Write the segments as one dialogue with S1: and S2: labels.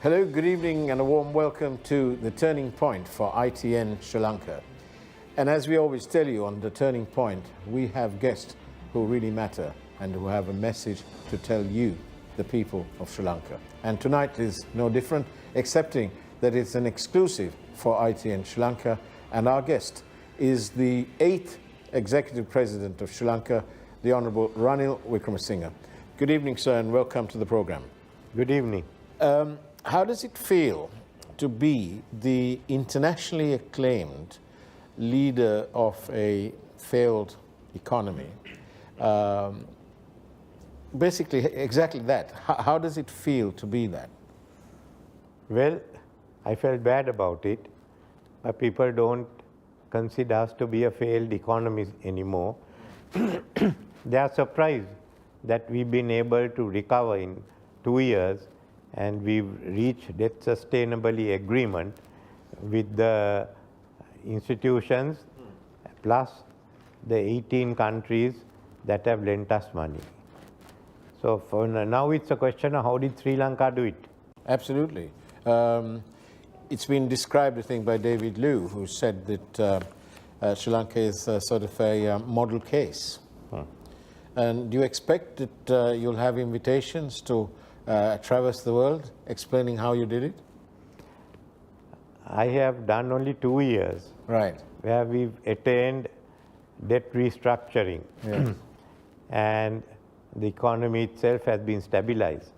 S1: Hello, good evening and a warm welcome to The Turning Point for ITN Sri Lanka. And as we always tell you on The Turning Point, we have guests who really matter and who have a message to tell you, the people of Sri Lanka. And tonight is no different, excepting that it's an exclusive for ITN Sri Lanka, and our guest is the 8th Executive President of Sri Lanka, the Honourable Ranil Wickremesinghe. Good evening, sir, and welcome to the program.
S2: Good evening.
S1: How does it feel to be the internationally acclaimed leader of a failed economy? Basically, exactly that. How does it feel to be that?
S2: Well, I felt bad about it, but people don't consider us to be a failed economy anymore. They are surprised that we've been able to recover in 2 years, and we've reached debt sustainability agreement with the institutions plus the 18 countries that have lent us money. So for now it's a question of how did Sri Lanka do it?
S1: Absolutely. It's been described, I think, by David Liu, who said that Sri Lanka is sort of a model case. And do you expect that you'll have invitations to traverse the world explaining how you did it?
S2: I have done only 2 years.
S1: Right.
S2: Where we've attained debt restructuring.
S1: Yes.
S2: And the economy itself has been stabilized.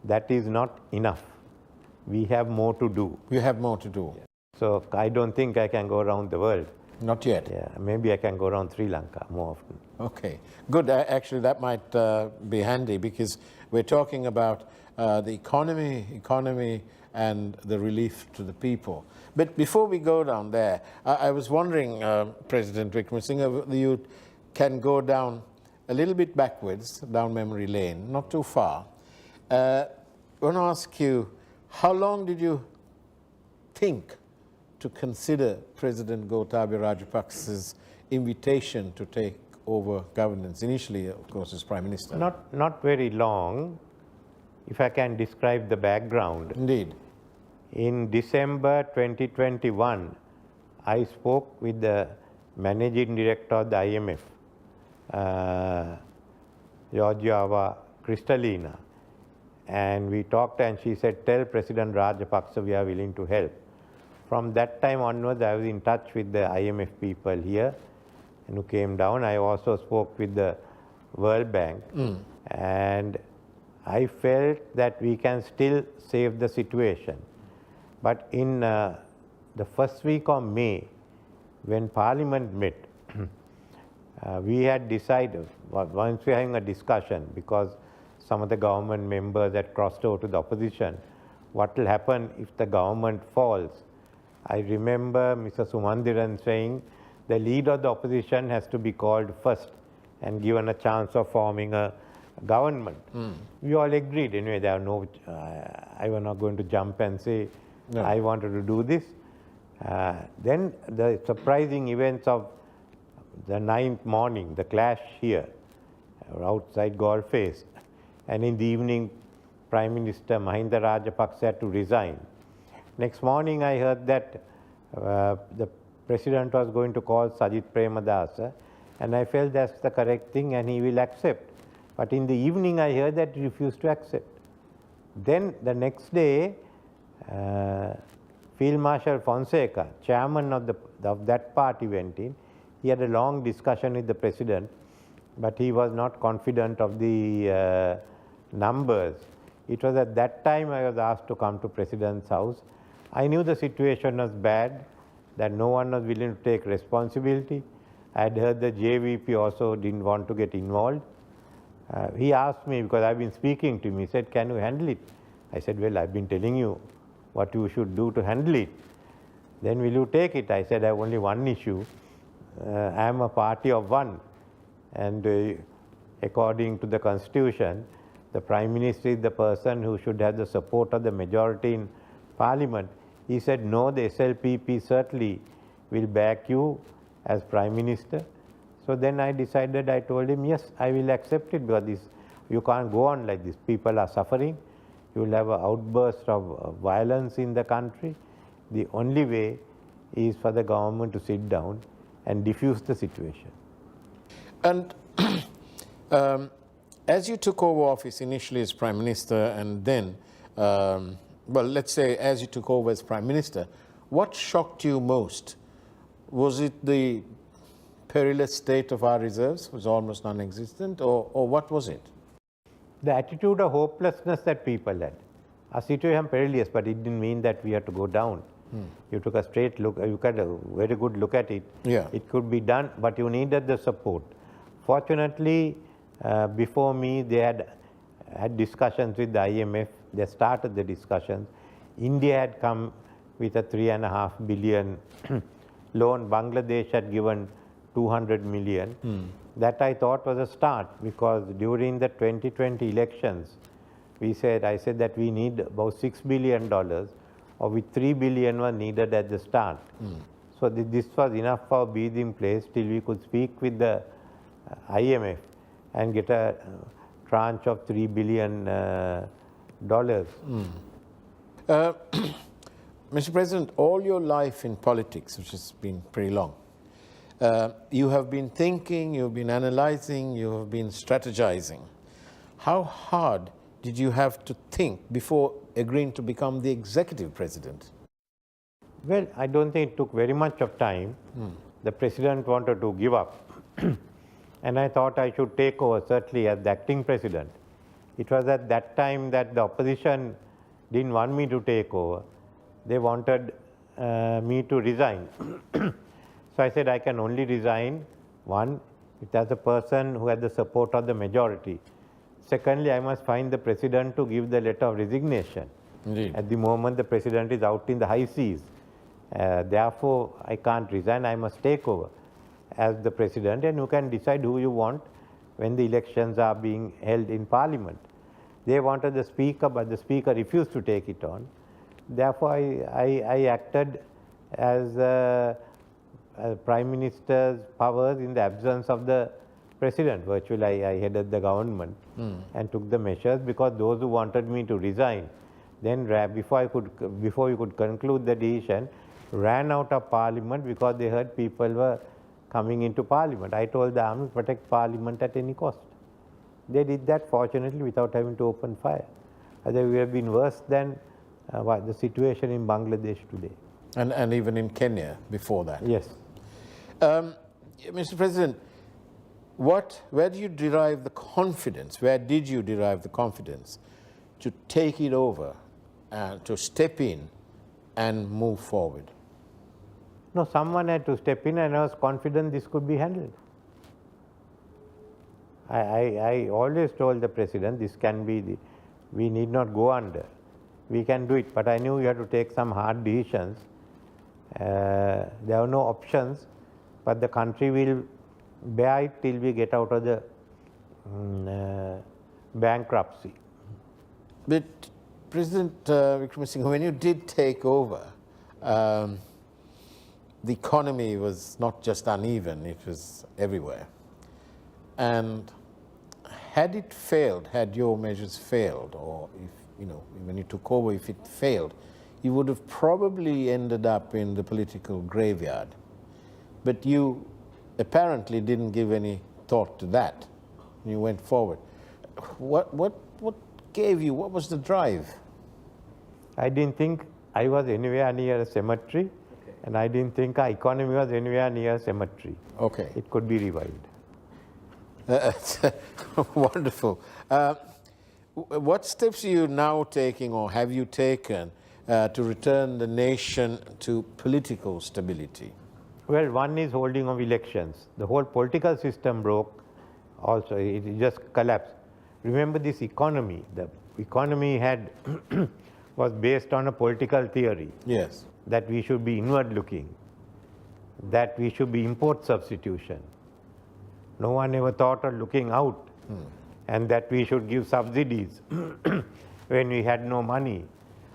S2: That is not enough. We have more to do.
S1: You have more to do.
S2: So I don't think I can go around the world.
S1: Not yet.
S2: Yeah, maybe I can go around Sri Lanka more often.
S1: Okay, good. Actually, that might be handy because we're talking about the economy and the relief to the people. But before we go down there, I was wondering, President Wickremesinghe, whether you can go down a little bit backwards, down memory lane, not too far. I want to ask you, how long did you think to consider President Gotabaya Rajapaksa's invitation to take over governance, initially, of course, as Prime Minister?
S2: Not very long, if I can describe the background.
S1: Indeed.
S2: In December 2021, I spoke with the Managing Director of the IMF, Georgiava Kristalina, and we talked and she said, tell President Rajapaksa we are willing to help. From that time onwards, I was in touch with the IMF people here and who came down. I also spoke with the World Bank, and I felt that we can still save the situation. But in the first week of May, when Parliament met, we had decided, once we were having a discussion, because some of the government members had crossed over to the opposition, what will happen if the government falls? I remember Mr. Sumandiran saying the leader of the opposition has to be called first and given a chance of forming a government. We all agreed. Anyway, there are no, I was not going to jump and say, no, I wanted to do this. Then the surprising events of the 9th morning, the clash here, outside Galle Face, and in the evening, Prime Minister Mahinda Rajapaksa had to resign. Next morning, I heard that the President was going to call Sajith Premadasa, and I felt that's the correct thing and he will accept. But in the evening, I heard that he refused to accept. Then the next day, Field Marshal Fonseca, chairman of that party, went in. He had a long discussion with the President, but he was not confident of the numbers. It was at that time I was asked to come to President's house. I knew the situation was bad, that no one was willing to take responsibility. I had heard the JVP also didn't want to get involved. He asked me, because I've been speaking to him, he said, can you handle it? I said, well, I've been telling you what you should do to handle it. Then will you take it? I said, I have only one issue. I am a party of one. And according to the Constitution, the Prime Minister is the person who should have the support of the majority in Parliament. He said, no, the SLPP certainly will back you as Prime Minister. So then I decided, I told him, yes, I will accept it, because this, you can't go on like this. People are suffering. you will have an outburst of violence in the country. The only way is for the government to sit down and diffuse the situation.
S1: And as you took over office initially as Prime Minister and then, well, let's say as you took over as Prime Minister, what shocked you most? Was it the perilous state of our reserves, was almost non-existent, or what was it?
S2: The attitude of hopelessness that people had. Our situation perilous, but it didn't mean that we had to go down. You took a straight look, you got a very good look at it.
S1: Yeah.
S2: It could be done, but you needed the support. Fortunately, before me, they had discussions with the IMF. They started the discussions. India had come with a $3.5 billion loan. Bangladesh had given 200 million. That I thought was a start, because during the 2020 elections, I said that we need about $6 billion, of which $3 billion was needed at the start. So this was enough for a breathing place till we could speak with the IMF and get a tranche of $3 billion.
S1: Mr. President, all your life in politics, which has been pretty long, you have been thinking, you've been analyzing, you have been strategizing. How hard did you have to think before agreeing to become the executive president?
S2: Well, I don't think it took very much of time. The president wanted to give up. And I thought I should take over, certainly as the acting president. It was at that time that the opposition didn't want me to take over. They wanted me to resign. So I said I can only resign, one, as a person who had the support of the majority. Secondly, I must find the president to give the letter of resignation.
S1: Indeed.
S2: At the moment, the president is out in the high seas. Therefore, I can't resign. I must take over as the president, and you can decide who you want when the elections are being held in parliament. They wanted the speaker, but the speaker refused to take it on. Therefore, I acted as prime minister's powers in the absence of the president. Virtually, I headed the government and took the measures, because those who wanted me to resign, then before you could conclude the decision, ran out of parliament because they heard people were coming into parliament. I told the army to protect parliament at any cost. They did that, fortunately, without having to open fire. Otherwise, we have been worse than the situation in Bangladesh today.
S1: And even in Kenya before that.
S2: Yes.
S1: Mr. President, where do you derive the confidence, where did you derive the confidence to take it over, to step in and move forward?
S2: No, someone had to step in, and I was confident this could be handled. I always told the president, this can be, we need not go under. We can do it, but I knew you had to take some hard decisions. There are no options, but the country will bear it till we get out of the bankruptcy.
S1: But President Wickremesinghe, when you did take over, the economy was not just uneven, it was everywhere. And had it failed, had your measures failed, or if, when you took over, if it failed, you would have probably ended up in the political graveyard. But you apparently didn't give any thought to that. You went forward. What gave you, what was the drive?
S2: I didn't think I was anywhere near a cemetery, and I didn't think our economy was anywhere near a cemetery.
S1: Okay.
S2: It could be revived.
S1: Wonderful. What steps are you now taking, or have you taken, to return the nation to political stability?
S2: Well, one is holding of elections. The whole political system broke also. It just collapsed. Remember this economy. The economy was based on a political theory.
S1: Yes.
S2: That we should be inward looking, that we should be import substitution. No one ever thought of looking out, and that we should give subsidies when we had no money.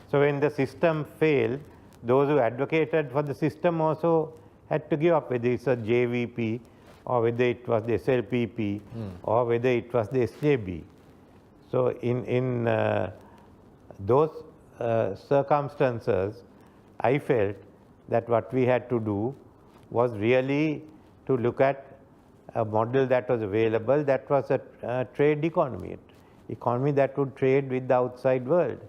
S2: So when the system failed, those who advocated for the system also had to give up, whether it's a JVP or whether it was the SLPP or whether it was the SJB. So in those circumstances, I felt that what we had to do was really to look at a model that was available, that was a trade economy that would trade with the outside world.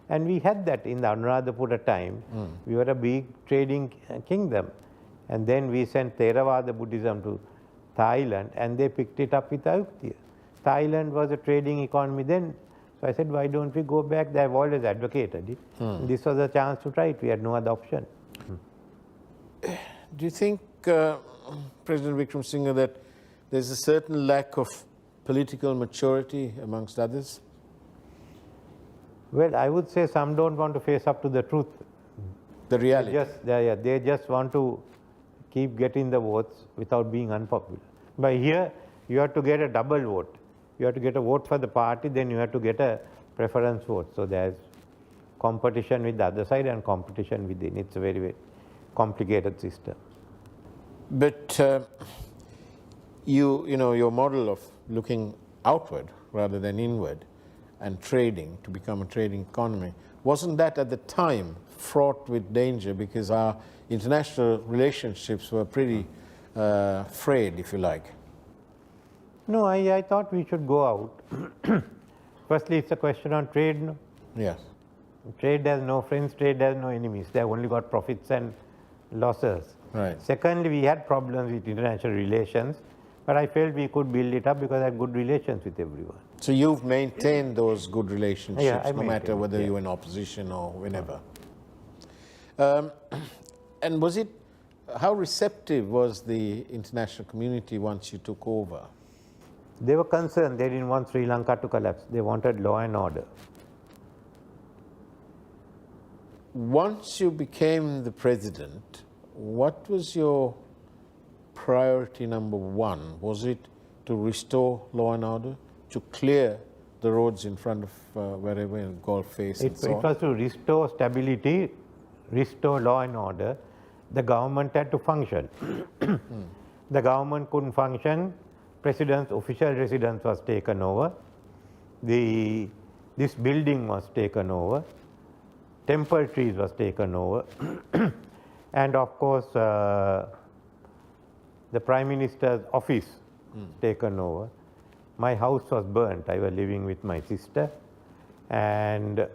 S2: And we had that in the Anuradhapura time. We were a big trading kingdom. And then we sent Theravada Buddhism to Thailand, and they picked it up with Ayutthaya. Thailand was a trading economy then. So I said, why don't we go back? They have always advocated it. This was a chance to try it. We had no other option.
S1: Do you think, President Wickremesinghe, that there's a certain lack of political maturity amongst others?
S2: Well, I would say some don't want to face up to the truth.
S1: The reality.
S2: They just want to keep getting the votes without being unpopular. But here, you have to get a double vote. You have to get a vote for the party, then you have to get a preference vote. So there's competition with the other side and competition within. It's a very, very complicated system.
S1: But you know, your model of looking outward rather than inward and trading to become a trading economy, wasn't that at the time fraught with danger because our international relationships were pretty frayed, if you like?
S2: No, I thought we should go out. Firstly, it's a question on trade. No?
S1: Yes.
S2: Trade has no friends, trade has no enemies. They have only got profits and losses.
S1: Right.
S2: Secondly, we had problems with international relations, but I felt we could build it up because I had good relations with everyone.
S1: So you've maintained those good relationships, no matter whether you're in opposition or whenever. And was it, how receptive was the international community once you took over?
S2: They were concerned. They didn't want Sri Lanka to collapse. They wanted law and order.
S1: Once you became the president, what was your priority number one? Was it to restore law and order, to clear the roads in front of wherever in Gulf Face and so on?
S2: It was to restore stability, restore law and order. The government had to function. The government couldn't function. President's official residence was taken over. This building was taken over. Temple trees was taken over. And of course, the Prime Minister's office taken over. My house was burnt. I was living with my sister. And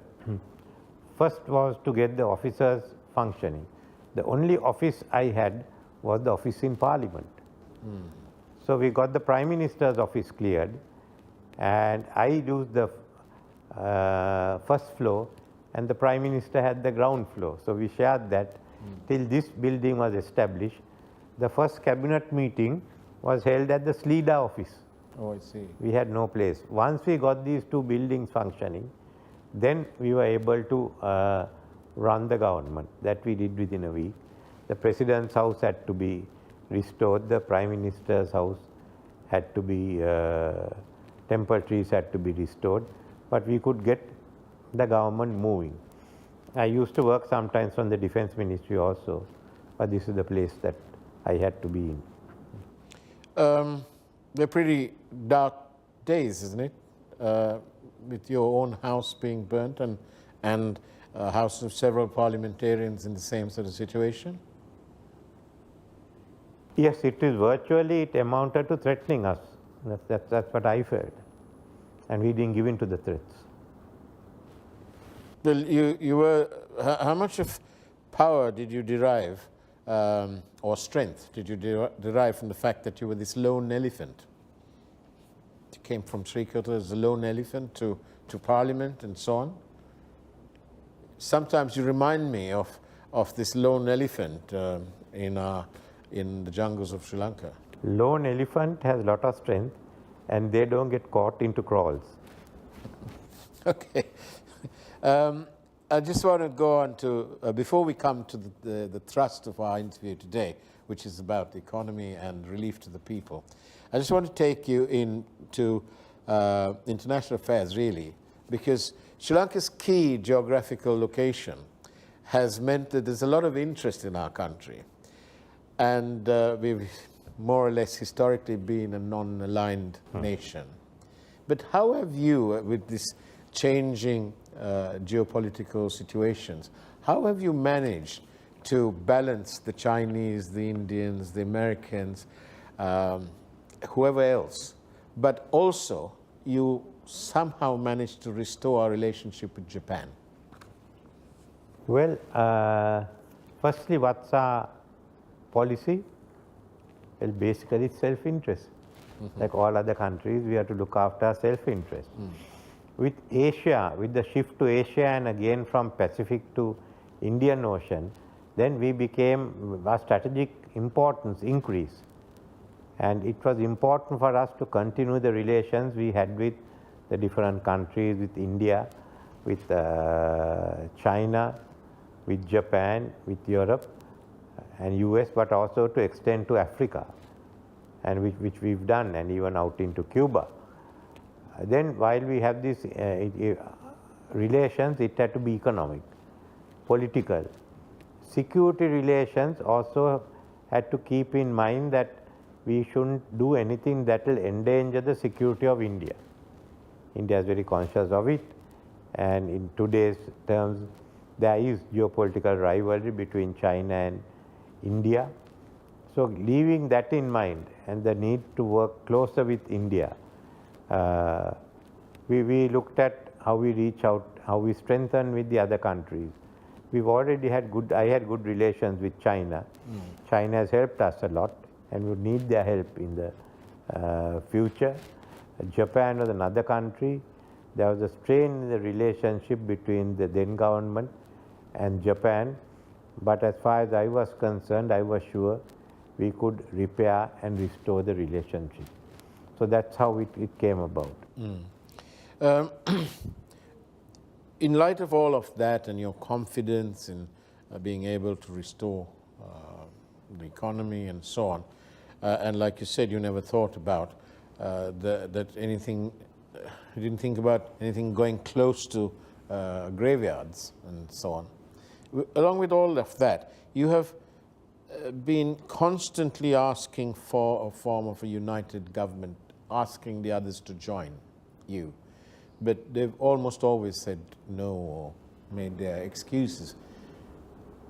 S2: first was to get the officers functioning. The only office I had was the office in Parliament. So we got the Prime Minister's office cleared, and I used the first floor, and the Prime Minister had the ground floor. So we shared that till this building was established. The first cabinet meeting was held at the Slida office.
S1: Oh, I see.
S2: We had no place. Once we got these two buildings functioning, then we were able to run the government. That we did within a week. The President's house had to be restored. The Prime Minister's house had to be, temple trees had to be restored, but we could get the government moving. I used to work sometimes on the Defense Ministry also, but this is the place that I had to be in.
S1: They're pretty dark days, isn't it? With your own house being burnt and a house of several parliamentarians in the same sort of situation?
S2: Yes, it is virtually, it amounted to threatening us. That's what I felt. And we didn't give in to the threats.
S1: Well, you were, how much of power did you derive, or strength did you derive from the fact that you were this lone elephant? You came from Srikota as a lone elephant to Parliament and so on. Sometimes you remind me of this lone elephant in the jungles of Sri Lanka.
S2: Lone elephant has a lot of strength, and they don't get caught into crawls.
S1: Okay. I just want to go on to, before we come to the thrust of our interview today, which is about the economy and relief to the people, I just want to take you into international affairs, really, because Sri Lanka's key geographical location has meant that there's a lot of interest in our country. And we've more or less historically been a non-aligned nation. But how have you, with this changing geopolitical situations. How have you managed to balance the Chinese, the Indians, the Americans, whoever else, but also you somehow managed to restore our relationship with Japan?
S2: Well, firstly, what's our policy? Well, basically self-interest. Like all other countries, we have to look after our self-interest. With Asia, with the shift to Asia and again from Pacific to Indian Ocean, then we became, our strategic importance increased. And it was important for us to continue the relations we had with the different countries, with India, with China, with Japan, with Europe and US, but also to extend to Africa, and which we've done, and even out into Cuba. Then while we have these relations, it had to be economic, political. Security relations also had to keep in mind that we shouldn't do anything that will endanger the security of India. India is very conscious of it, and in today's terms, there is geopolitical rivalry between China and India. So leaving that in mind and the need to work closer with India, we looked at how we reach out, how we strengthen with the other countries. We've already had I had good relations with China. China has helped us a lot and would need their help in the future. Japan was another country. There was a strain in the relationship between the then government and Japan, but as far as I was concerned, I was sure we could repair and restore the relationship. So that's how it came about.
S1: In light of all of that and your confidence in being able to restore the economy and so on, and like you said, you never thought about that anything, you didn't think about anything going close to graveyards and so on. Along with all of that, you have been constantly asking for a form of a united government, asking the others to join you. But they've almost always said no or made their excuses.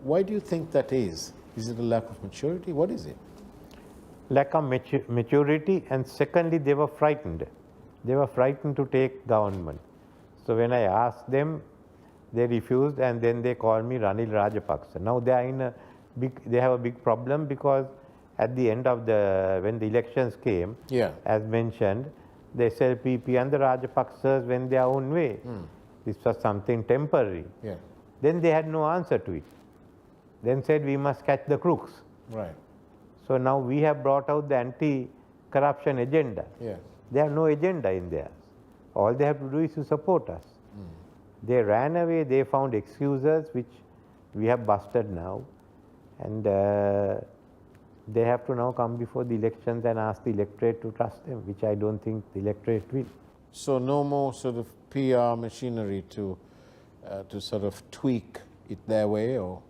S1: Why do you think that is? Is it a lack of maturity? What is it?
S2: Lack of maturity, and secondly, they were frightened. They were frightened to take government. So when I asked them, they refused, and then they called me Ranil Rajapaksa. Now they are they have a big problem, because at the end of when the elections came, as mentioned, the SLPP and the Rajapaksas went their own way. This was something temporary. Then they had no answer to it. Then said, we must catch the crooks.
S1: Right.
S2: So now we have brought out the anti-corruption agenda. They have no agenda in theirs. All they have to do is to support us. They ran away, they found excuses, which we have busted now. And they have to now come before the elections and ask the electorate to trust them, which I don't think the electorate will.
S1: So no more sort of PR machinery to sort of tweak it their way, or?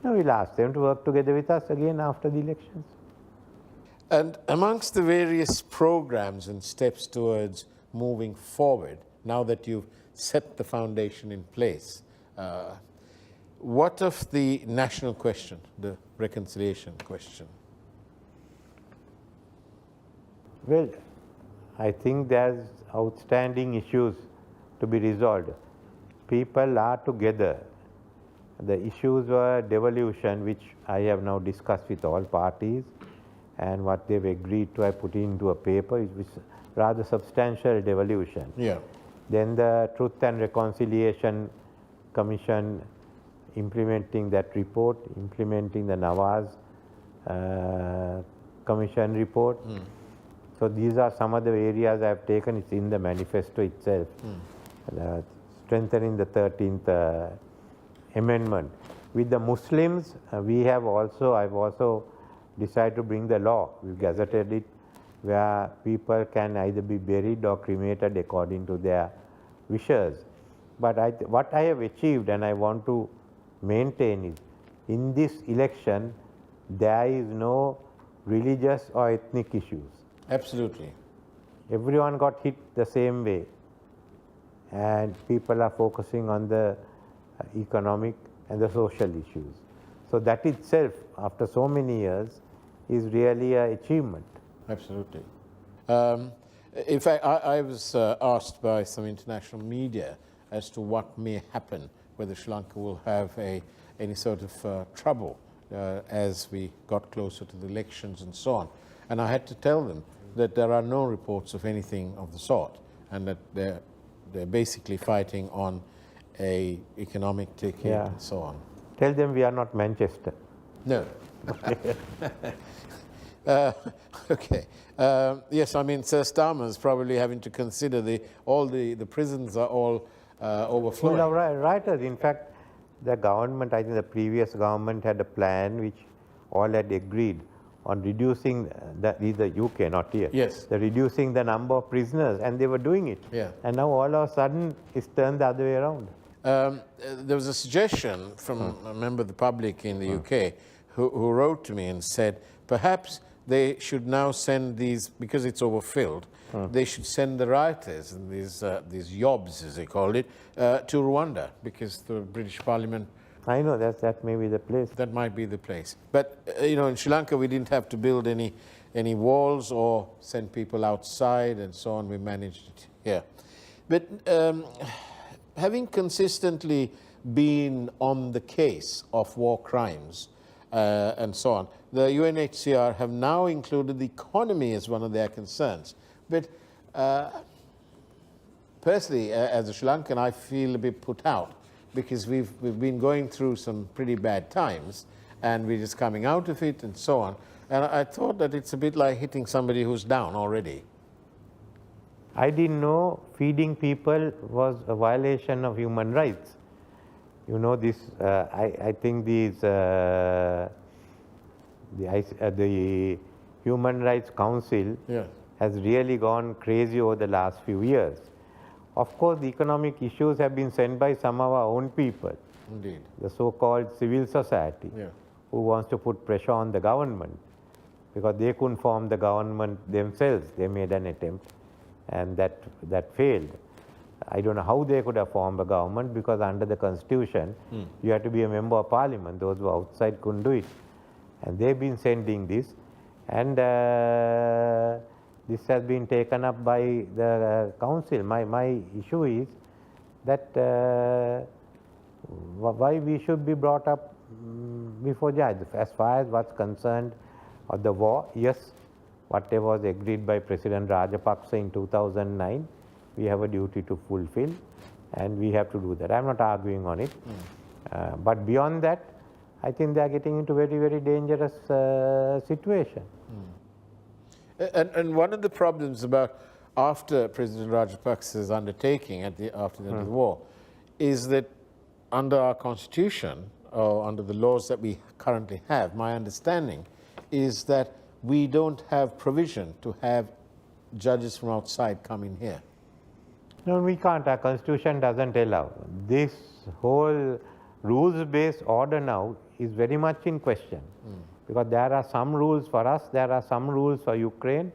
S2: No, we'll ask them to work together with us again after the elections.
S1: And amongst the various programs and steps towards moving forward, now that you've set the foundation in place, what of the national question, the reconciliation question?
S2: Well, I think there's outstanding issues to be resolved. People are together. The issues were devolution, which I have now discussed with all parties, and what they've agreed to, I put into a paper, which is rather substantial devolution. Then the Truth and Reconciliation Commission, implementing that report, implementing the Nawaz Commission report. So these are some of the areas I have taken. It's in the manifesto itself. Strengthening the 13th amendment. With the Muslims, I've also decided to bring the law. We've gazetted it, where people can either be buried or cremated according to their wishes. But what I have achieved, and I want to maintain, is in this election, there is no religious or ethnic issues.
S1: Absolutely.
S2: Everyone got hit the same way. and people are focusing on the economic and the social issues. So that itself, after so many years, is really an achievement.
S1: Absolutely. In fact, I was asked by some international media as to what may happen, whether Sri Lanka will have any sort of trouble as we got closer to the elections and so on. And I had to tell them that there are no reports of anything of the sort, and that they're basically fighting on a economic ticket and so on.
S2: Tell them we are not Manchester.
S1: No. Okay. Yes, I mean, Sir Starmer's probably having to consider the prisons are all overflowing.
S2: Full of writers. In fact, the government, I think the previous government had a plan which all had agreed on reducing the UK, not here.
S1: Yes.
S2: The reducing the number of prisoners, and they were doing it.
S1: Yeah.
S2: And now all of a sudden it's turned the other way around.
S1: There was a suggestion from a member of the public in the UK who wrote to me and said, perhaps they should now send these, because it's overfilled, they should send the rioters and these yobs, as they called it, to Rwanda, because the British Parliament.
S2: I know that may be the place.
S1: That might be the place. But, in Sri Lanka, we didn't have to build any walls or send people outside and so on. We managed it here. But having consistently been on the case of war crimes and so on, the UNHCR have now included the economy as one of their concerns. But personally, as a Sri Lankan, I feel a bit put out because we've been going through some pretty bad times and we're just coming out of it and so on. And I thought that it's a bit like hitting somebody who's down already.
S2: I didn't know feeding people was a violation of human rights. This, I think the Human Rights Council has really gone crazy over the last few years. Of course, the economic issues have been sent by some of our own people.
S1: Indeed.
S2: The so-called civil society, who wants to put pressure on the government because they couldn't form the government themselves. They made an attempt and that failed. I don't know how they could have formed a government because under the constitution, you had to be a member of parliament. Those who were outside couldn't do it. And they've been sending this, and this has been taken up by the council. My issue is that why we should be brought up before judge. As far as what's concerned of the war, yes, whatever was agreed by President Rajapaksa in 2009, we have a duty to fulfill, and we have to do that. I'm not arguing on it. But beyond that, I think they are getting into very, very dangerous situation.
S1: And one of the problems about after President Rajapaksa's undertaking after the end of the war is that under our constitution, or under the laws that we currently have, my understanding is that we don't have provision to have judges from outside come in here.
S2: No, we can't. Our constitution doesn't allow. This whole rules-based order now is very much in question. Because there are some rules for us, there are some rules for Ukraine,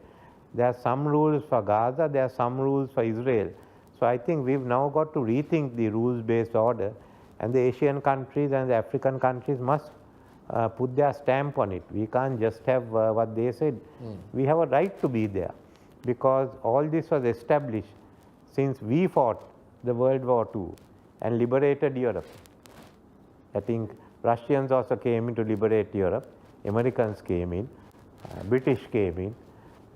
S2: there are some rules for Gaza, there are some rules for Israel. So I think we've now got to rethink the rules-based order, and the Asian countries and the African countries must put their stamp on it. We can't just have what they said. We have a right to be there, because all this was established since we fought the World War II and liberated Europe. I think Russians also came in to liberate Europe. Americans came in, British came in,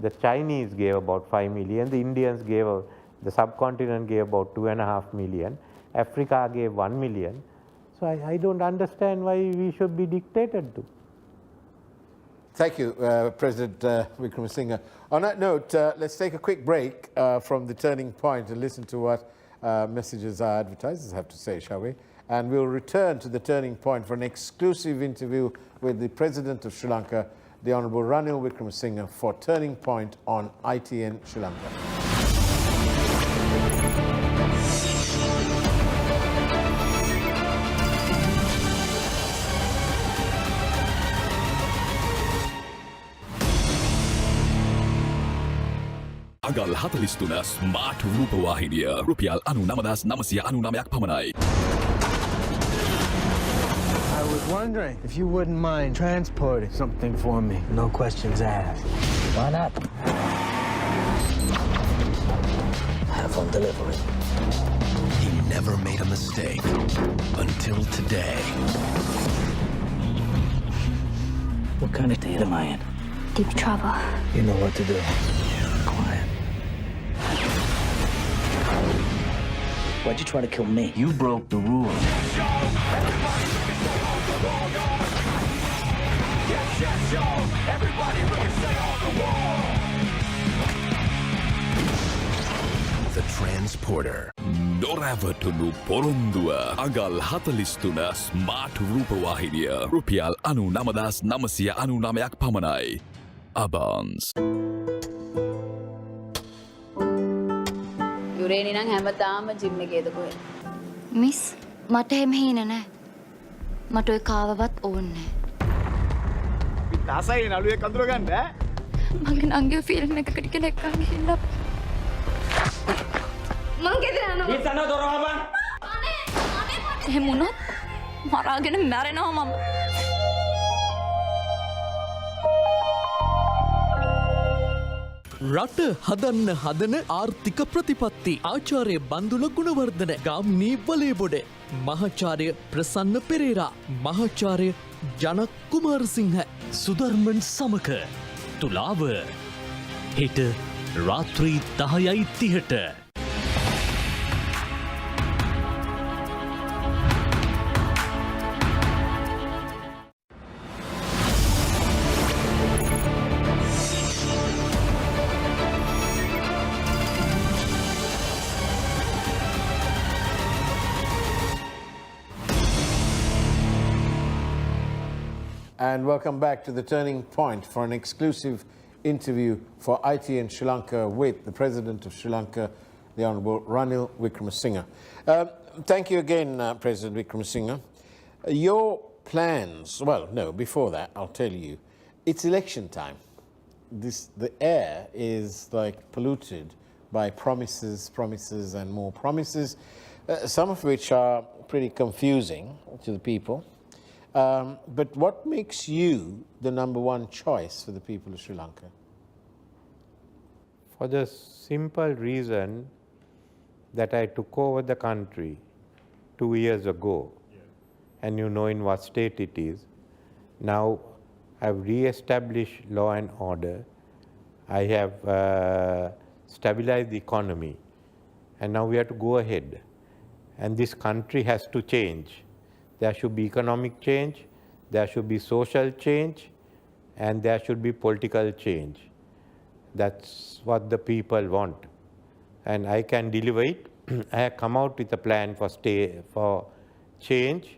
S2: the Chinese gave about 5 million, the Indians gave, the subcontinent gave about 2.5 million, Africa gave 1 million. So I don't understand why we should be dictated to.
S1: Thank you, President Wickremesinghe. On that note, let's take a quick break from the Turning Point and listen to what messages our advertisers have to say, shall we? And we'll return to the Turning Point for an exclusive interview with the President of Sri Lanka, the Honourable Ranil Wickremesinghe, for Turning Point on ITN Sri Lanka.
S3: අගල් 43 smart රූපවාහිනිය රුපියල් 99,999ක් පමණයි.
S4: I was wondering if you wouldn't mind transporting something for me. No questions asked.
S5: Why not? Have on delivery.
S3: He never made a mistake until today.
S5: What kind of state am I in?
S6: Deep trouble.
S5: You know what to do. Quiet. Why'd you try to kill me? You broke the rules.
S3: The Transporter. නොරැවටුණු පොරොන්දුව අගල් 43 smart රූපවාහිනිය රුපියල් 99,999ක් පමණයි. Abans.
S7: යුරේනි නම් හැමදාම gym එකේද කොහෙද?
S6: Miss මට එහෙම හීන නෑ. මට ඔය කාවවත් ඕනේ නෑ.
S8: ආසයි නළුවෙක් අඳුර ගන්න ඈ.
S6: මගේ නංගිව ෆිල්ම් එකකට කියලා එක්කන් ගිහිල්ලා මං ගෙදර යනවා.
S8: ඉතන දොර වහපන්.
S6: එහෙම වුණොත් මරාගෙන මැරෙනවා මම.
S9: රට හදන්න හදන ආර්ථික ප්‍රතිපත්ති ආචාර්ය බන්දුල ගුණවර්ධන ගාම්නී වලේබොඩ මහාචාර්ය ප්‍රසන්න පෙරේරා මහාචාර්ය ජනක් කුමාරසිංහ සුධර්මන් සමක තුලාව හෙට රාත්‍රී 10:30ට
S1: And welcome back to the Turning Point for an exclusive interview for IT in Sri Lanka with the President of Sri Lanka, the Honourable Ranil Wickremesinghe. Thank you again, President Wickremesinghe. Your plans, well, no, before that, I'll tell you, it's election time. The air is like polluted by promises and more promises, some of which are pretty confusing to the people. But what makes you the number one choice for the people of Sri Lanka?
S2: For the simple reason that I took over the country 2 years ago, and you know in what state it is. Now I've re-established law and order. I have stabilized the economy, and now we have to go ahead. And this country has to change. There should be economic change, there should be social change, and there should be political change. That's what the people want. And I can deliver it. I have come out with a plan for change.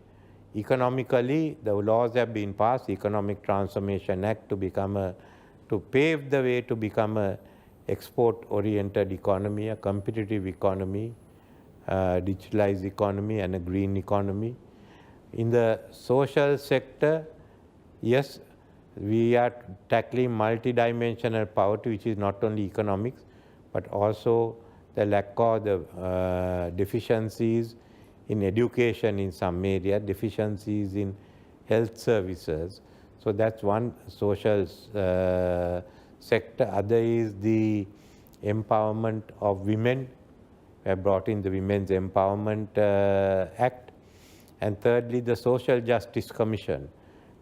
S2: Economically, the laws have been passed, Economic Transformation Act to pave the way to become a export-oriented economy, a competitive economy, digitalized economy, and a green economy. In the social sector, yes, we are tackling multidimensional poverty, which is not only economics, but also the lack of the deficiencies in education in some areas, deficiencies in health services. So that's one social sector. Other is the empowerment of women. We have brought in the Women's Empowerment Act. And thirdly, the Social Justice Commission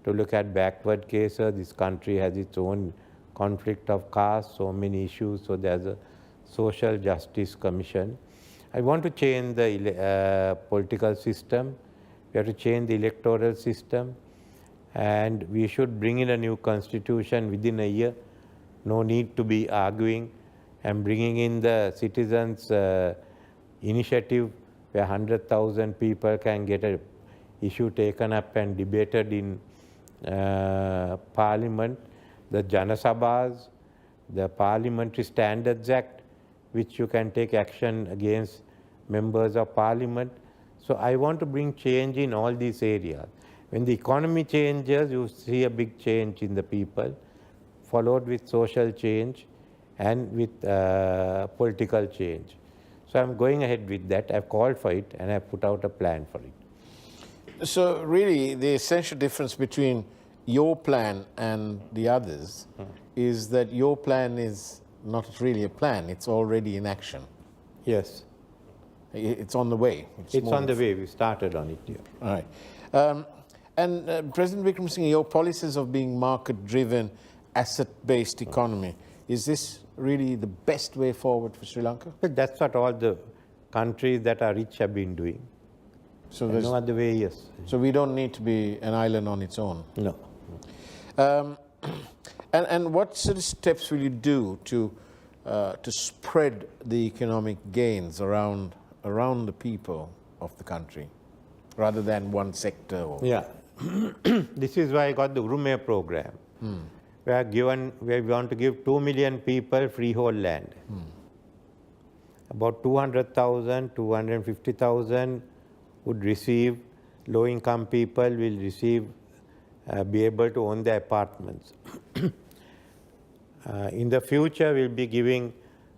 S2: to look at backward cases. This country has its own conflict of caste, so many issues, so there's a Social Justice Commission. I want to change the political system. We have to change the electoral system, and we should bring in a new constitution within a year. No need to be arguing, and bringing in the citizens' initiative where 100,000 people can get an issue taken up and debated in Parliament, the Jana Sabhas, the Parliamentary Standards Act, which you can take action against members of Parliament. So I want to bring change in all these areas. When the economy changes, you see a big change in the people, followed with social change, and with political change. So I'm going ahead with that. I've called for it and I've put out a plan for it.
S1: So really, the essential difference between your plan and the others is that your plan is not really a plan, it's already in action.
S2: Yes.
S1: It's on the way.
S2: It's on the way. We started on it here.
S1: All right. President Wickremesinghe, your policies of being market-driven, asset-based economy, is this really the best way forward for Sri Lanka?
S2: But that's what all the countries that are rich have been doing.
S1: So
S2: No other way, yes.
S1: So we don't need to be an island on its own.
S2: No.
S1: And what sort of steps will you do to spread the economic gains around the people of the country, rather than one sector?
S2: Yeah. This is why I got the Urume program. Where we want to give 2 million people freehold land. About 200,000, 250,000 would receive, low-income people will receive, be able to own their apartments. In the future, we'll be giving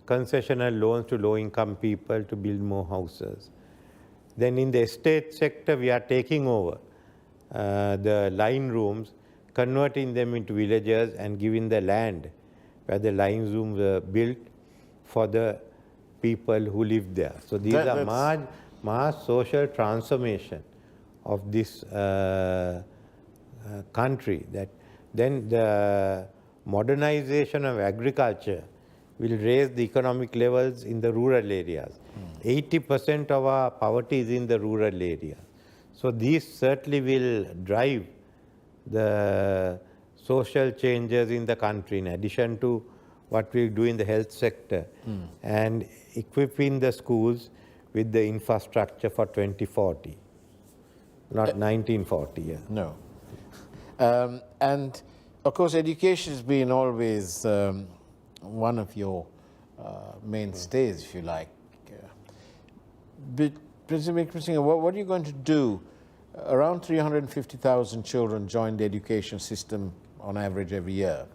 S2: concessional loans to low-income people to build more houses. Then in the estate sector, we are taking over the line rooms, converting them into villages and giving the land where the line rooms were built for the people who live there. So these are mass social transformation of this country. That then the modernization of agriculture will raise the economic levels in the rural areas. 80% of our poverty is in the rural area. So these certainly will drive the social changes in the country, in addition to what we do in the health sector, and equipping the schools with the infrastructure for 2040, not 1940. Yeah.
S1: No. And of course, education has been always one of your mainstays, if you like. But President Wickremesinghe, what are you going to do? Around 350,000 children join the education system on average every year.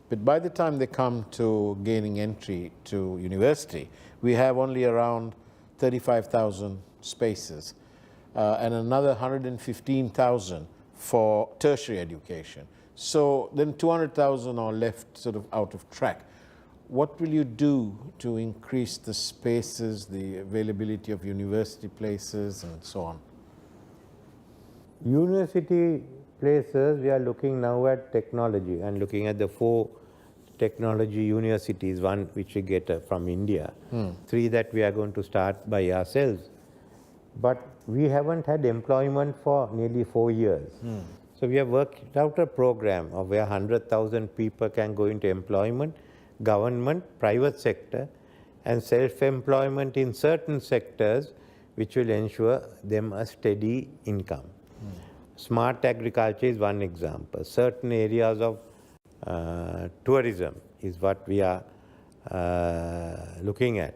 S1: But by the time they come to gaining entry to university, we have only around 35,000 spaces and another 115,000 for tertiary education. So then 200,000 are left sort of out of track. What will you do to increase the spaces, the availability of university places, and so on?
S2: University places, we are looking now at technology and looking at the 4 technology universities, one which we get from India, 3 that we are going to start by ourselves. But we haven't had employment for nearly 4 years. So we have worked out a program of where 100,000 people can go into employment, government, private sector, and self-employment in certain sectors which will ensure them a steady income. Smart agriculture is one example. Certain areas of tourism is what we are looking at.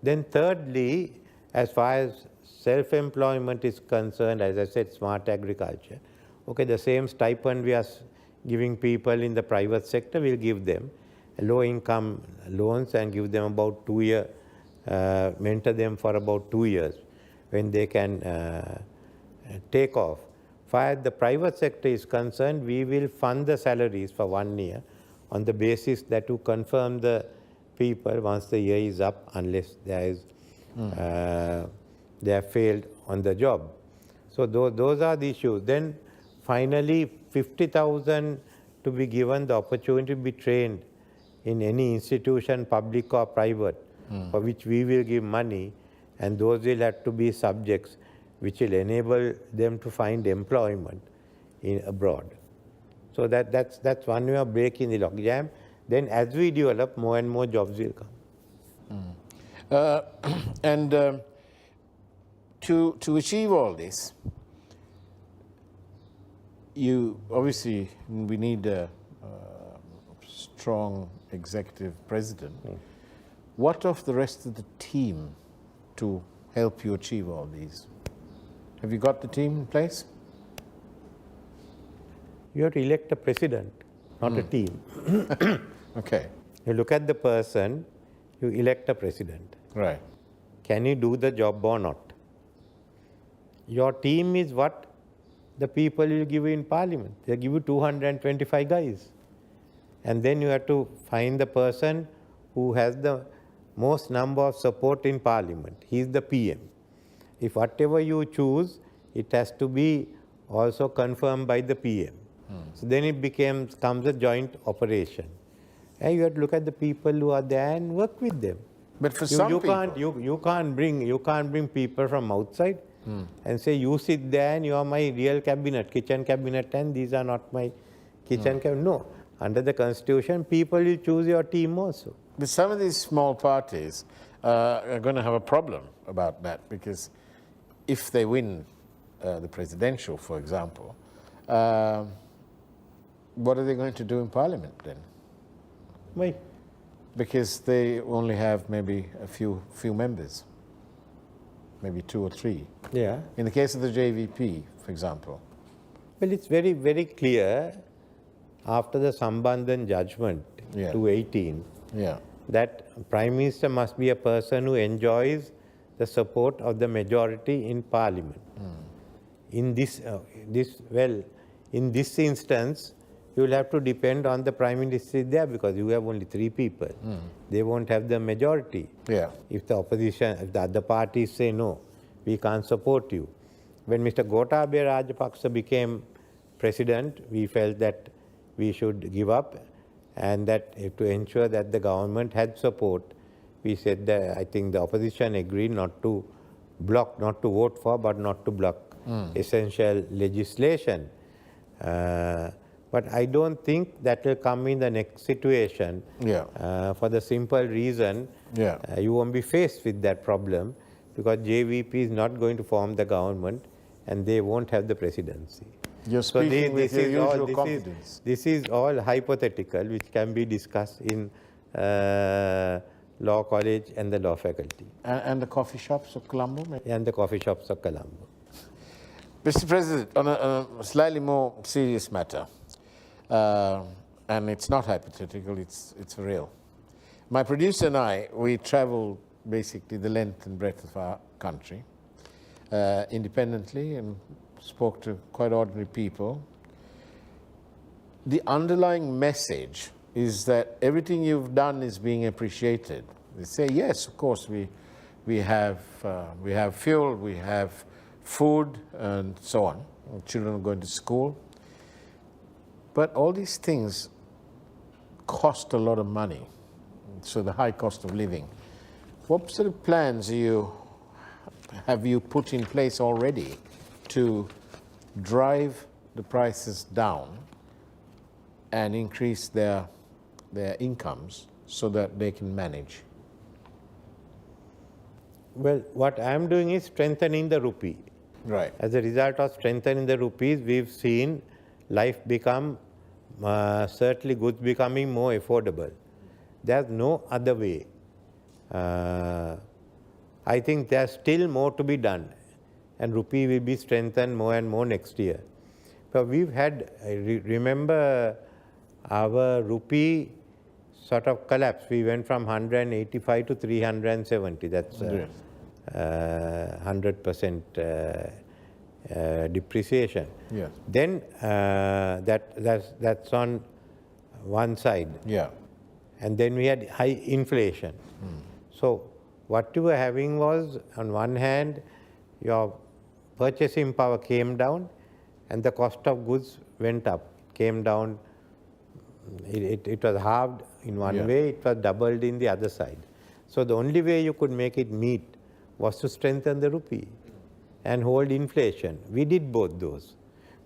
S2: Then thirdly, as far as self-employment is concerned, as I said, smart agriculture. Okay, the same stipend we are giving people in the private sector, we'll give them low-income loans and give them about 2 years, mentor them for about 2 years when they can take off. As far as the private sector is concerned, we will fund the salaries for 1 year on the basis that to confirm the people once the year is up, unless there is they have failed on the job. So those are the issues. Then finally, 50,000 to be given the opportunity to be trained in any institution, public or private, for which we will give money, and those will have to be subjects which will enable them to find employment abroad. So that's one way of breaking the logjam. Then as we develop, more and more jobs will come.
S1: To achieve all this, we need a strong executive president. What of the rest of the team to help you achieve all these? Have you got the team in place?
S2: You have to elect a president, not a team.
S1: Okay.
S2: You look at the person, you elect a president.
S1: Right.
S2: Can he do the job or not? Your team is what the people will give you in parliament. They give you 225 guys. And then you have to find the person who has the most number of support in parliament. He is the PM. If whatever you choose, it has to be also confirmed by the PM. So then it comes a joint operation. And you have to look at the people who are there and work with them.
S1: But for some people...
S2: You can't bring people from outside and say, you sit there and you are my real cabinet, kitchen cabinet, and these are not my kitchen cabinet. No. Under the constitution, people will choose your team also.
S1: But some of these small parties are going to have a problem about that, because if they win the presidential, for example, what are they going to do in parliament then?
S2: Why?
S1: Because they only have maybe a few members, maybe 2 or 3.
S2: Yeah.
S1: In the case of the JVP, for example.
S2: Well, it's very, very clear after the Sambandhan judgment, 2018, that Prime Minister must be a person who enjoys the support of the majority in Parliament. In this instance, you will have to depend on the Prime Minister there, because you have only 3 people. They won't have the majority. If the opposition, if the other parties say no, we can't support you. When Mr. Gotabaya Rajapaksa became president, we felt that we should give up, and that to ensure that the government had support, we said that I think the opposition agreed not to block, not to vote for, but not to block essential legislation. But I don't think that will come in the next situation for the simple reason you won't be faced with that problem, because JVP is not going to form the government and they won't have the presidency.
S1: You're speaking with your usual confidence.
S2: This is all hypothetical, which can be discussed in law college and the law faculty.
S1: And the coffee shops of Colombo? Maybe?
S2: And the coffee shops of Colombo.
S1: Mr. President, on a slightly more serious matter, and it's not hypothetical, it's real. My producer and I, we traveled basically the length and breadth of our country independently, and spoke to quite ordinary people. The underlying message is that everything you've done is being appreciated. They say, yes, of course, we have fuel, we have food, and so on. Children are going to school. But all these things cost a lot of money, so the high cost of living. What sort of plans have you put in place already to drive the prices down and increase their incomes so that they can manage?
S2: Well, what I am doing is strengthening the rupee.
S1: Right.
S2: As a result of strengthening the rupees, we've seen life become, certainly goods becoming more affordable. There's no other way. I think there's still more to be done, and rupee will be strengthened more and more next year. But we've had, remember, our rupee sort of collapsed. We went from 185 to 370. That's 100% depreciation.
S1: Yes.
S2: Then that's on one side.
S1: Yeah.
S2: And then we had high inflation. So what you were having was, on one hand, your purchasing power came down and the cost of goods went up, came down. It was halved in one way, it was doubled in the other side. So the only way you could make it meet was to strengthen the rupee and hold inflation. We did both those.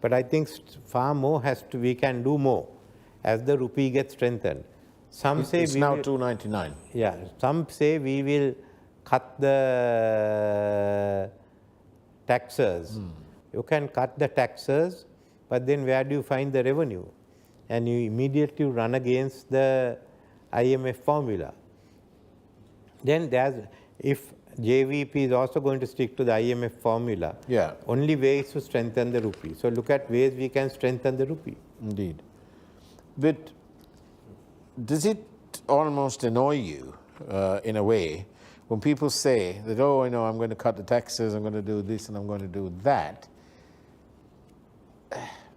S2: But I think far more we can do more as the rupee gets strengthened. Some say
S1: it's now 299.
S2: Yeah, some say we will cut the taxes. You can cut the taxes, but then where do you find the revenue? And you immediately run against the IMF formula. Then if JVP is also going to stick to the IMF formula, only way is to strengthen the rupee. So look at ways we can strengthen the rupee.
S1: Indeed. But does it almost annoy you in a way when people say that, oh, you know, I'm going to cut the taxes, I'm going to do this, and I'm going to do that.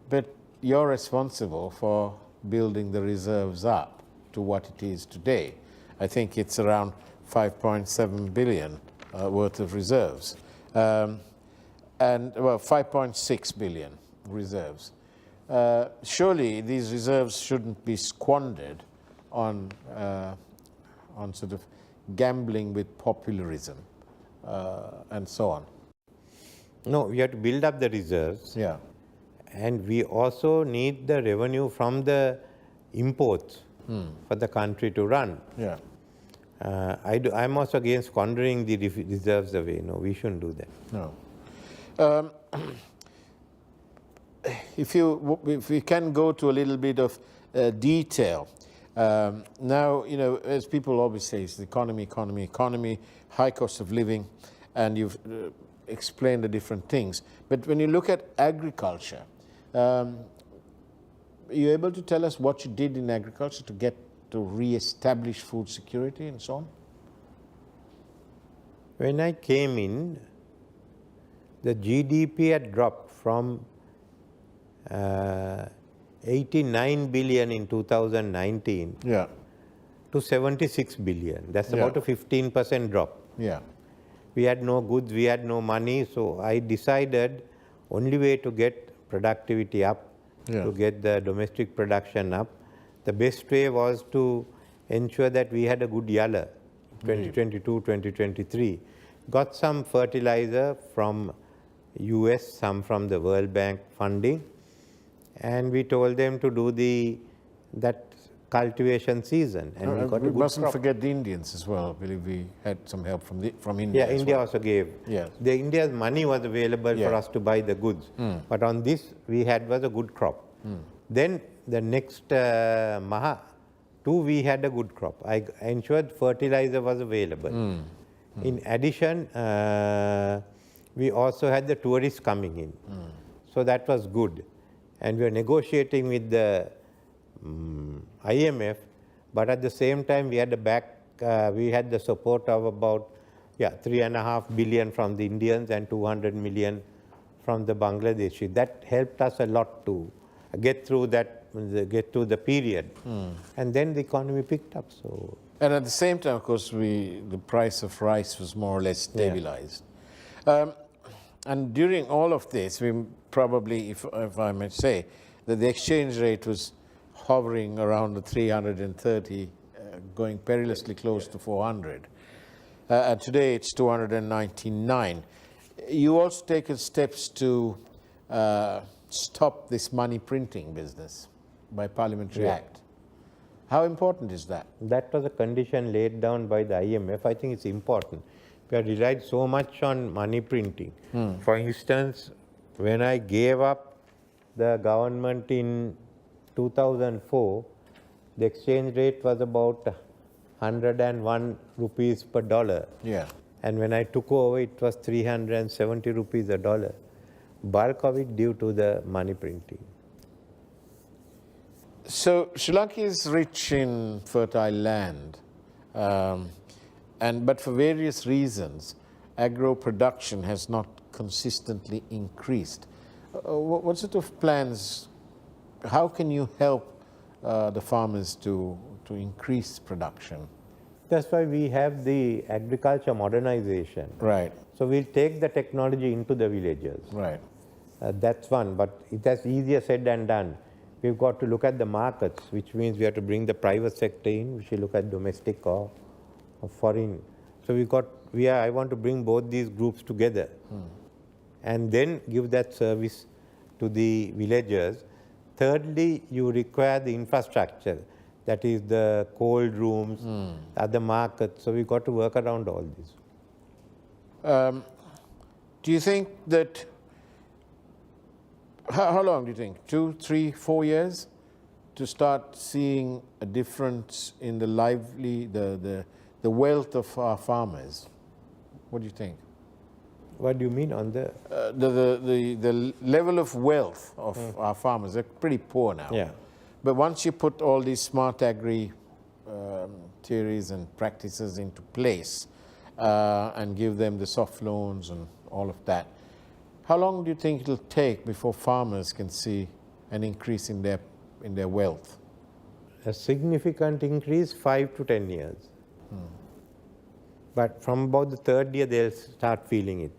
S1: But you're responsible for building the reserves up to what it is today. I think it's around 5.7 billion worth of reserves. And, well, 5.6 billion reserves. Surely these reserves shouldn't be squandered on sort of gambling with popularism and so on.
S2: No, we have to build up the reserves.
S1: Yeah.
S2: And we also need the revenue from the imports for the country to run.
S1: Yeah.
S2: I'm also against squandering the reserves away. No, we shouldn't do that.
S1: No. If we can go to a little bit of detail. Now, you know, as people always say, it's the economy, high cost of living, and you've explained the different things. But when you look at agriculture, are you able to tell us what you did in agriculture to re-establish food security and so on?
S2: When I came in, the GDP had dropped from 89 billion in 2019 to 76 billion. That's about a 15% drop.
S1: Yeah.
S2: We had no goods, we had no money, so I decided only way to get productivity up, to get the domestic production up, the best way was to ensure that we had a good yalla, 2022, 2023. Got some fertilizer from US, some from the World Bank funding, and we told them to do that cultivation season, and we got a good
S1: mustn't
S2: crop.
S1: forget the Indians as well. I believe we had some help from India.
S2: Yeah,
S1: as
S2: India
S1: well.
S2: also gave.
S1: Yes.
S2: India's money was available for us to buy the goods, but on this we had was a good crop. Then the next Maha 2 we had a good crop. I ensured fertilizer was available. In addition, we also had the tourists coming in, so that was good, and we were negotiating with the IMF, but at the same time we had the support of about 3.5 billion from the Indians and 200 million from the Bangladeshi. That helped us a lot to get through the period, and then the economy picked up. So,
S1: and at the same time, of course, the price of rice was more or less stabilized. And during all of this, we probably, if I may say, that the exchange rate was hovering around the 330, going perilously close to 400. And today it's 299. You also taken steps to stop this money printing business by Parliamentary Act. How important is that?
S2: that was a condition laid down by the IMF. I think it's important. We have relied so much on money printing. For instance, when I gave up the government in 2004, the exchange rate was about 101 rupees per dollar.
S1: Yeah.
S2: And when I took over, it was 370 rupees a dollar. Bulk of it due to the money printing.
S1: So Sri Lanka is rich in fertile land, but for various reasons, agro production has not consistently increased. What sort of plans? How can you help the farmers to increase production?
S2: That's why we have the agriculture modernization.
S1: Right.
S2: So we'll take the technology into the villages.
S1: Right.
S2: That's one, but that's easier said than done. We've got to look at the markets, which means we have to bring the private sector in. We should look at domestic or foreign. So I want to bring both these groups together and then give that service to the villagers. Thirdly, you require the infrastructure, that is the cold rooms, other markets. So we've got to work around all this.
S1: Do you think that, how long do you think? 2, 3, 4 years to start seeing a difference in the wealth of our farmers? What do you think?
S2: What do you mean on the?
S1: The level of wealth of our farmers, they're pretty poor now.
S2: Yeah.
S1: But once you put all these smart agri theories and practices into place and give them the soft loans and all of that, how long do you think it'll take before farmers can see an increase in their wealth?
S2: A significant increase, 5 to 10 years. But from about the third year, they'll start feeling it.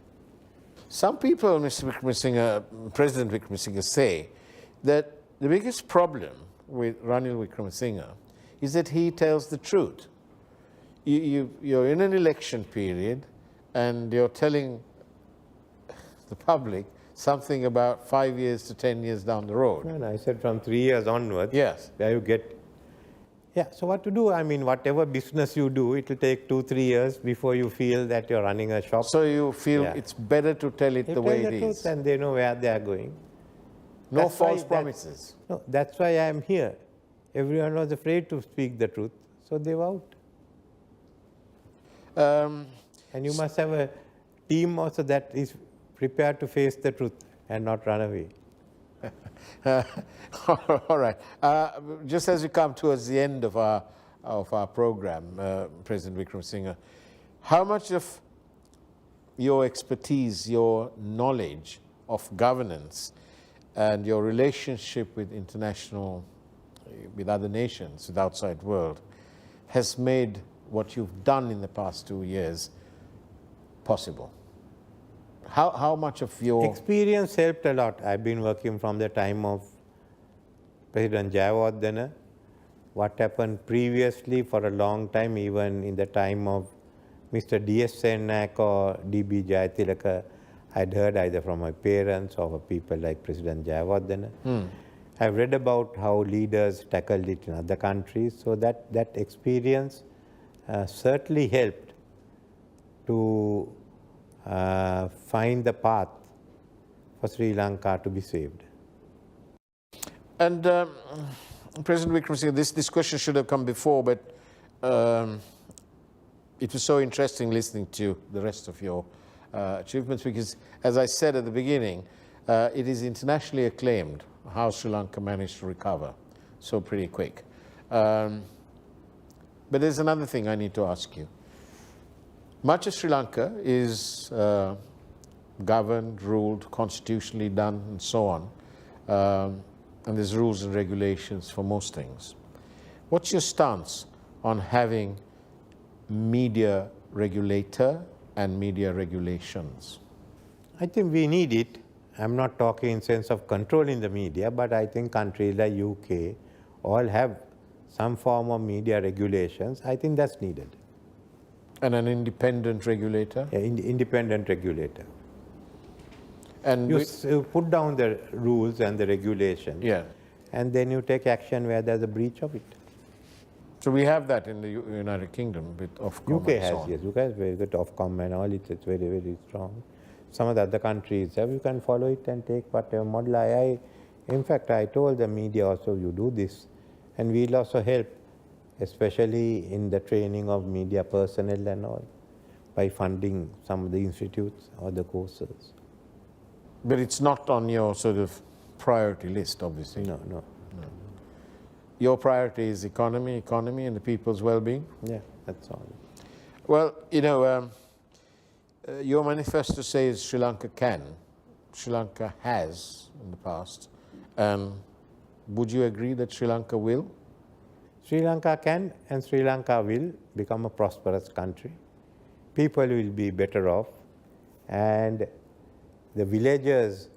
S1: Some people, Mr. Wickremesinghe, President Wickremesinghe, say that the biggest problem with Ranil Wickremesinghe is that he tells the truth. You're in an election period and you're telling the public something about 5 years to 10 years down the road.
S2: And I said from 3 years onwards,
S1: Yes.
S2: where you get. Yeah, so what to do? I mean, whatever business you do, it will take 2-3 years before you feel that you're running a shop.
S1: So you feel
S2: Yeah.
S1: it's better to tell it
S2: They
S1: the
S2: tell
S1: way
S2: the
S1: it
S2: truth
S1: is.
S2: and they know where they are going.
S1: No
S2: That's why
S1: false promises.
S2: No, that's why I am here. Everyone was afraid to speak the truth, so they were out. And you must have a team also that is prepared to face the truth and not run away.
S1: All right. Just as we come towards the end of our program, President Wickremesinghe, how much of your expertise, your knowledge of governance, and your relationship with with other nations, with the outside world, has made what you've done in the past 2 years possible? How much of your
S2: Experience helped a lot. I've been working from the time of President Jayawardena. What happened previously for a long time, even in the time of Mr. D.S. Sennak or D.B. Jayatilaka, I'd heard either from my parents or from people like President Jayawardena. I've read about how leaders tackled it in other countries, so that experience certainly helped to find the path for Sri Lanka to be saved.
S1: And President Wickremesinghe, this question should have come before, but it was so interesting listening to the rest of your achievements because, as I said at the beginning, it is internationally acclaimed how Sri Lanka managed to recover so pretty quick. But there's another thing I need to ask you. Much of Sri Lanka is governed, ruled, constitutionally done, and so on. And there's rules and regulations for most things. What's your stance on having media regulator and media regulations?
S2: I think we need it. I'm not talking in sense of controlling the media, but I think countries like UK all have some form of media regulations. I think that's needed.
S1: And an independent regulator?
S2: Yeah, independent regulator.
S1: And
S2: You put down the rules and the regulations,
S1: yeah.
S2: and then you take action where there's a breach of it.
S1: So we have that in the United Kingdom with Ofcom
S2: UK
S1: and
S2: has,
S1: so on.
S2: yes. UK has very good Ofcom and all. It's very, very strong. Some of the other countries have. You can follow it and take whatever model. In fact, I told the media also, you do this, and we'll also help, especially in the training of media personnel and all, by funding some of the institutes or the courses.
S1: But it's not on your sort of priority list, obviously.
S2: No.
S1: Your priority is economy and the people's well-being?
S2: Yeah, that's all.
S1: Well, you know, your manifesto says Sri Lanka can. Sri Lanka has in the past. Would you agree that Sri Lanka will?
S2: Sri Lanka can and Sri Lanka will become a prosperous country. People will be better off, and the villagers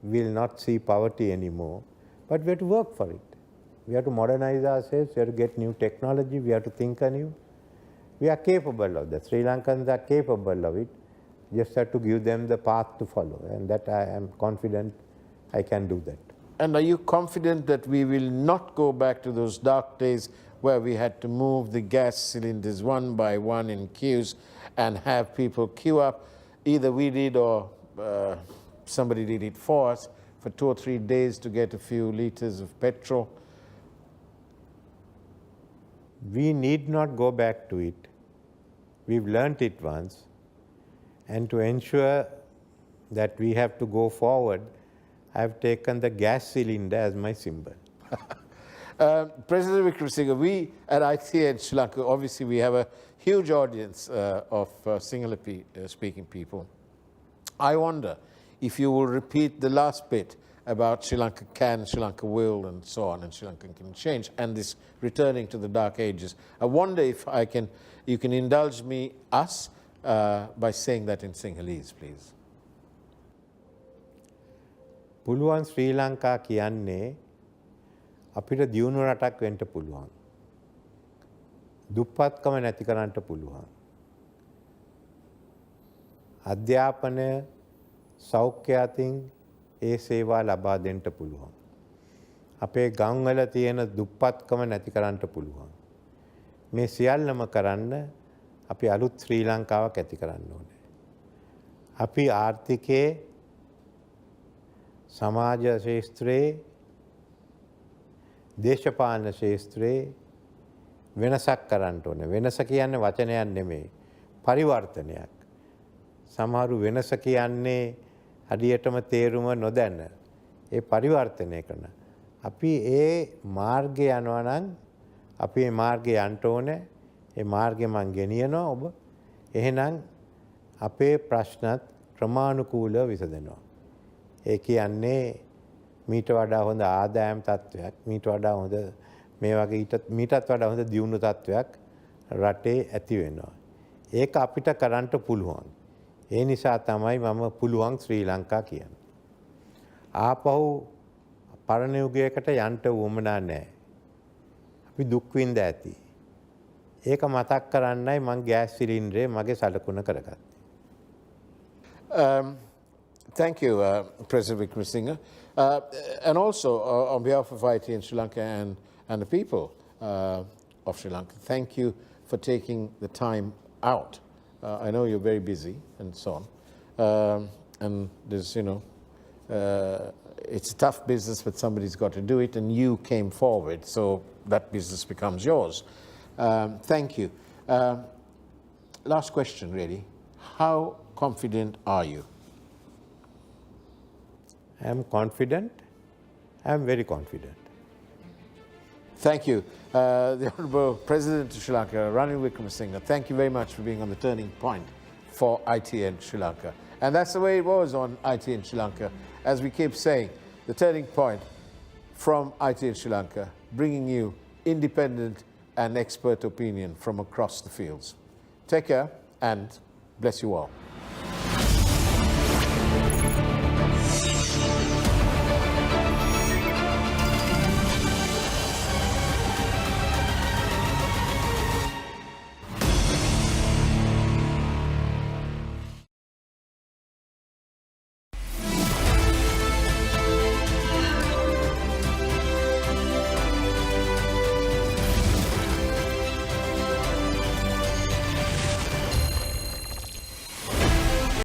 S2: will not see poverty anymore, but we have to work for it. We have to modernize ourselves, we have to get new technology, we have to think anew. We are capable of that. Sri Lankans are capable of it. Just have to give them the path to follow, and that I am confident I can do that.
S1: And are you confident that we will not go back to those dark days where we had to move the gas cylinders one by one in queues and have people queue up? Either we did or somebody did it for us for 2 or 3 days to get a few liters of petrol.
S2: We need not go back to it. We've learnt it once, and to ensure that we have to go forward, I've taken the gas cylinder as my symbol.
S1: President Wickremesinghe, we at ITN Sri Lanka, obviously we have a huge audience of Sinhala-speaking people. I wonder if you will repeat the last bit about Sri Lanka can, Sri Lanka will, and so on, and Sri Lanka can change, and this returning to the dark ages. I wonder if you can indulge us by saying that in Sinhalese, please.
S2: පුළුවන් ශ්‍රී ලංකා කියන්නේ අපිට දියුණු රටක් වෙන්න පුළුවන්. දුප්පත්කම නැති කරන්න පුළුවන්. අධ්‍යාපනය සෞඛ්‍ය අතින් ඒ සේවා ලබා දෙන්න පුළුවන්. අපේ ගම්වල තියෙන දුප්පත්කම නැති කරන්න පුළුවන්. මේ සියල්ලම කරන්න අපි අලුත් ශ්‍රී ලංකාවක් ඇති කරන්න ඕනේ. අපි ආර්ථිකයේ සමාජ ශාස්ත්‍රයේ දේශපාලන ශාස්ත්‍රයේ වෙනසක් කරන්න ඕනේ. වෙනස කියන්නේ වචනයක් නෙමෙයි. පරිවර්තනයක්. සමහරු වෙනස කියන්නේ හරියටම තේරුම නොදැන. ඒ පරිවර්තනය කරන. අපි ඒ මාර්ගය යනවා නම් අපි මේ මාර්ගය යන්න ඕනේ. ඒ මාර්ගය මං ගෙනියනවා ඔබ. එහෙනම් අපේ ප්‍රශ්නත් ක්‍රමානුකූලව විසඳෙනවා. ඒ කියන්නේ මීට වඩා හොඳ ආදායම් තත්ත්වයක්, මීට වඩා හොඳ මේ වගේ මීටත් වඩා හොඳ දියුණු තත්ත්වයක් රටේ ඇති වෙනවා. ඒක අපිට කරන්න පුළුවන්. ඒ නිසා තමයි මම පුළුවන් ශ්‍රී ලංකා කියන්නේ. ආපහු පරණ යුගයකට යන්න උවමනා නැහැ. අපි දුක් විඳ ඇති. ඒක මතක් කරන්නයි මම ගෑස් සිලින්ඩරේ මගේ සලකුණ කරගත්තේ.
S1: Thank you, President Wickremesinghe. And also, on behalf of IT in Sri Lanka and the people of Sri Lanka, thank you for taking the time out. I know you're very busy and so on. And there's, it's a tough business, but somebody's got to do it, and you came forward, so that business becomes yours. Thank you. Last question, really. How confident are you?
S2: I am confident. I am very confident.
S1: Thank you. The Honourable President of Sri Lanka, Ranil Wickremesinghe, thank you very much for being on the turning point for ITN Sri Lanka. And that's the way it was on ITN Sri Lanka. As we keep saying, the turning point from ITN Sri Lanka, bringing you independent and expert opinion from across the fields. Take care and bless you all.